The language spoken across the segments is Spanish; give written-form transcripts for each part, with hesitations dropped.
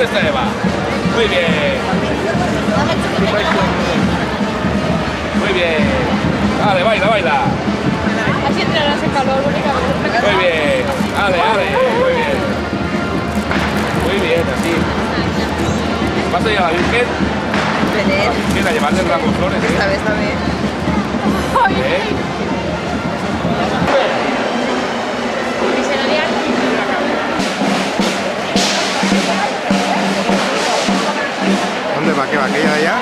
está Eva. Muy bien. Muy bien. Vale, baila, baila. Así entrarás en calor únicamente. Muy bien. Ale, ale. Muy bien. Muy bien, así. ¿Vas a ir a la Virgen? Venir. Sí, a llevarle el ramo de flores, Esta vez también. ¿Dónde va? ¿Qué va? ¿Aquella de allá?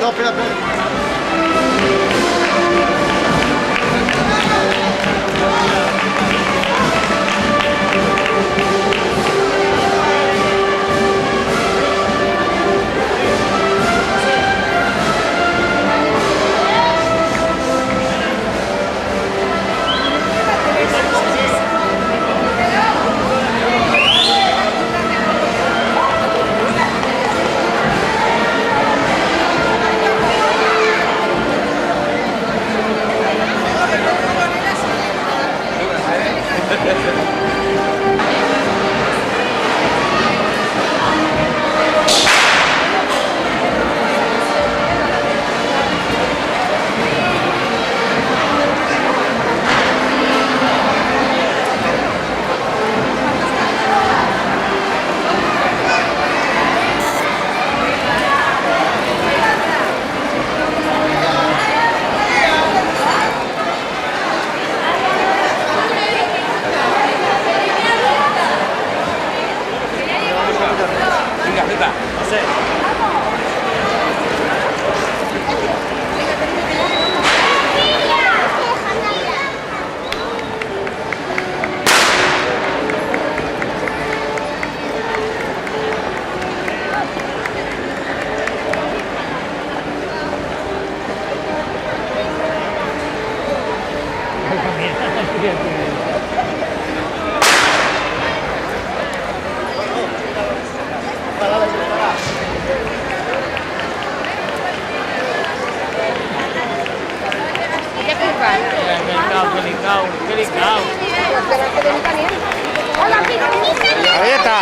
No, espera, espera. Ahí está.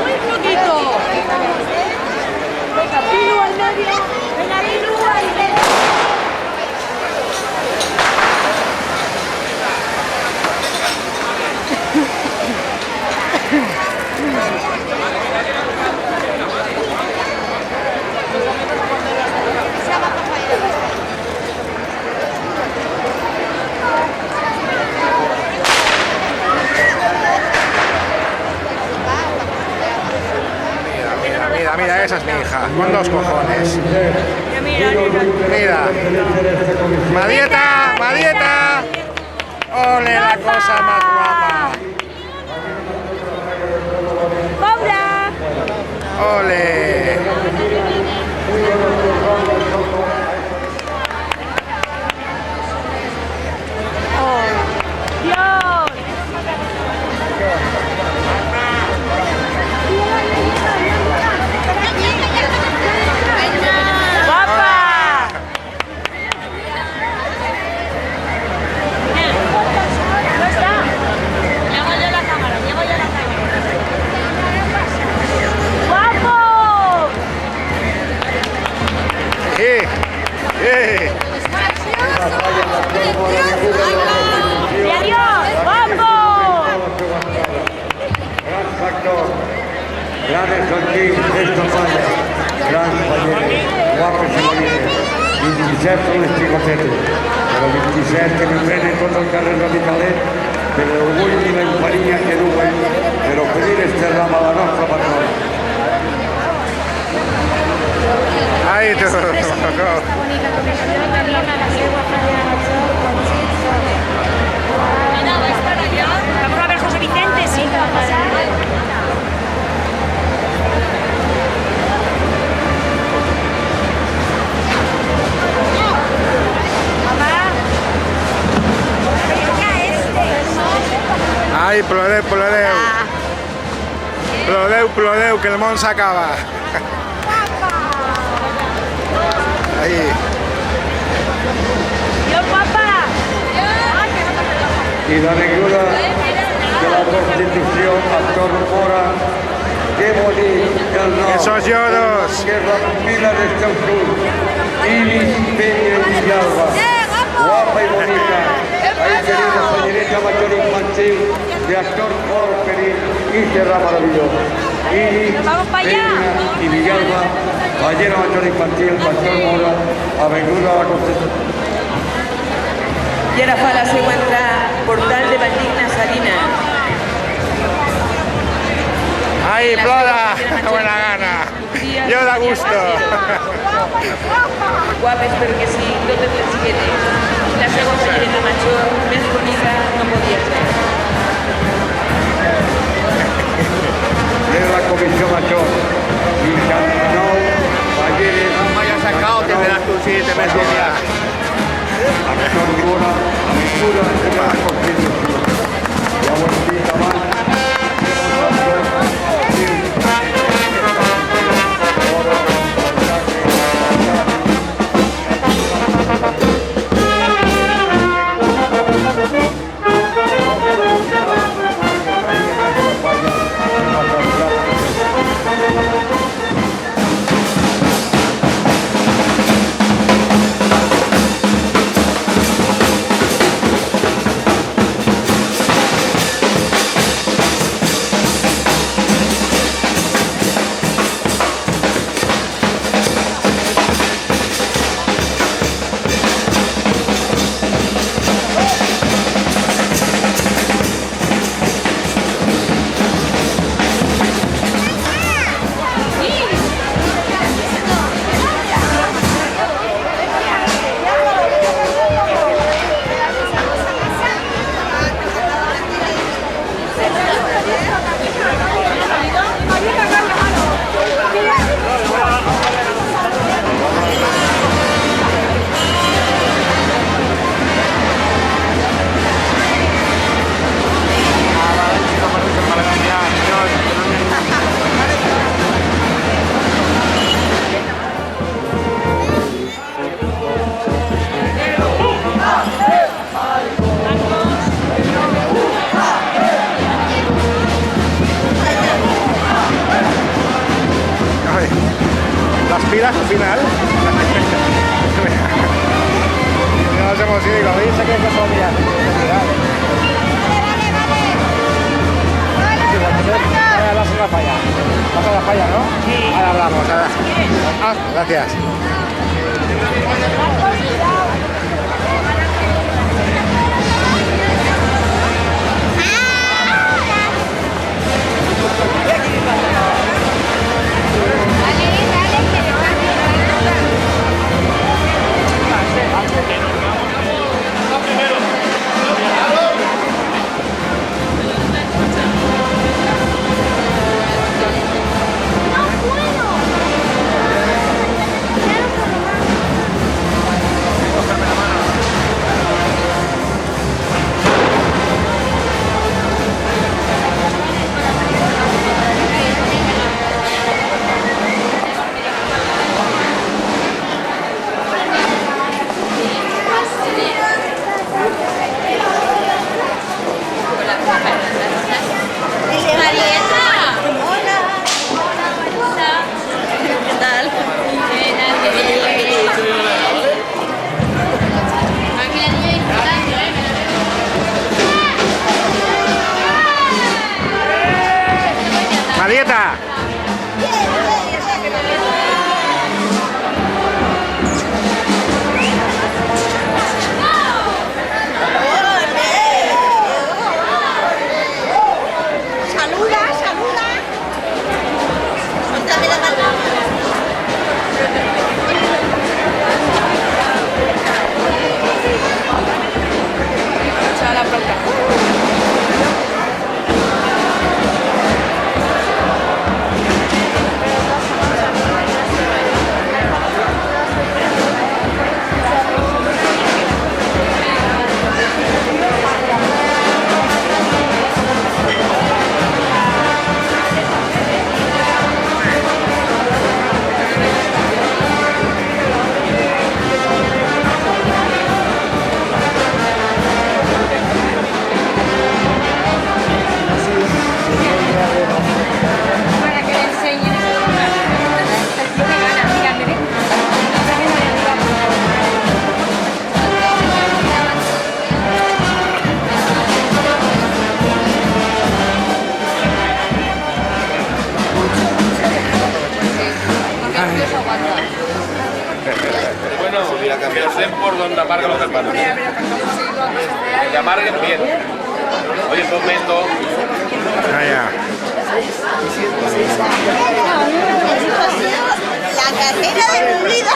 Muy poquito. Venga, Pilu al medio. Venga, Pilu al medio. Mira, esa es mi hija, con dos cojones. Mira. Madieta, Madieta. Ole, la cosa más guapa. ¡Cobra! Ole. ¡Dios! ¡Guapa! ¿No está? Llego yo la cámara, ¡guapo! Sí. Grande Contín, esto falla. Gran Fallere, guapo Fallere. 27 con el Tricotete. Pero 27 que me prende todo el carril radicale. Per l'orgoglio di Lamparia che lui, per offrire sterrama la nostra patrona. Ahí tú. Vamos a ver José Vicente, sí, que va a pasar. Ai, ploreu, ploreu. Ploreu, ploreu, que el món s'acaba. Ahí. ¡Yo, papá! Y la lectura de la Constitución, actor Mora, qué bonito el nombre. Esos lloros. Que la pila de este sur, Iris Peña Villalba, guapa y bonita. Ahí querida señorita mayor infantil de actor Mora Feliz y Serra Maravilloso. Iris Vamos para allá. Peña y Villalba, ballena mayor infantil, actor Mora, avenida a la Constitución. I ara fa la seva entrada Portal de Batigna Salina. Ahí, plora. Buena gana. Yo da gusto. Guapes perquè sí, totes les xiquetes. La seva ballarina major, més bonica, no podia ser. De la Comisión Mayor y Campeonato Balleres. Me haya sacado, te verás tú, sí, te ves ya. Actor Mora, aventura de la Constitución. La vueltita más. Las pilas al final. Nos hemos ido, digo, ¿veis? ¿Qué casualidad? La segunda falla. Pasa la falla, ¿no? Sí. Ahora hablamos. Ahora. Ah, gracias. Bueno, que os den por donde amargan los hermanos. Que amarguen bien. Oye, ponme esto. La carrera de mi vida.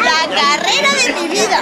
La carrera de mi vida.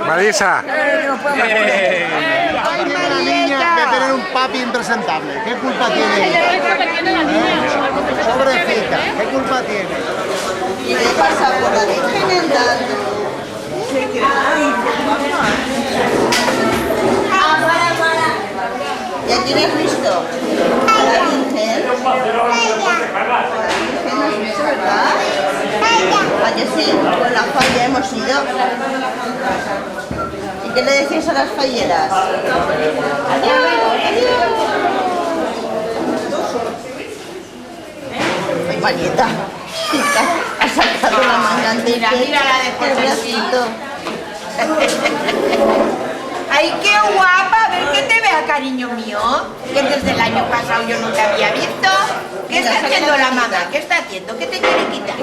Marisa. La niña de tener un papi impresentable. ¿Qué culpa tiene ella? Pobrecita, ¿qué culpa tiene? ¿Y qué pasa por la Virgen andando? ¿Ya tienes visto? La Virgen. La Virgen has visto, ¿verdad? Vaya sí, con la falla hemos ido. ¿Y qué le decís a las falleras? Adiós, adiós. Ay, Marieta, ha sacado la manga entera. Mira la de el bracito. ¡Ay, qué guapa! A ver, que te vea, cariño mío. Que desde el año pasado yo no te había visto. ¿Qué está haciendo la mamá? ¿Qué está haciendo? ¿Qué te quiere quitar?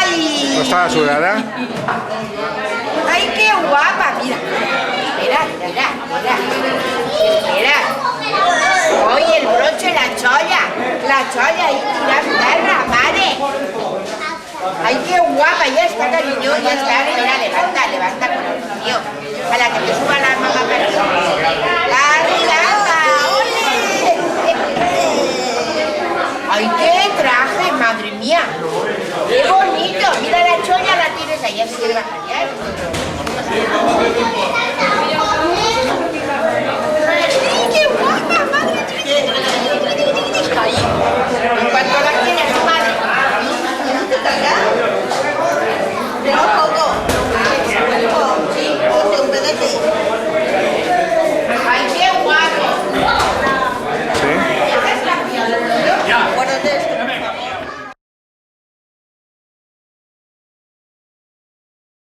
¡Ay! ¿No estaba sudada? ¡Ay, qué guapa! Mira, mira, mira, mira. Mira. Oye, el broche, la cholla ahí, mira, perra, madre. ¡Ay, qué guapa! Ya está, cariño, ya está. Ahora levanta con el tío. Para que te suba la mamá para ti. ¡Ay, qué traje, madre mía! ¡Qué bonito! Mira la cholla, la tienes ahí, así que va a callar.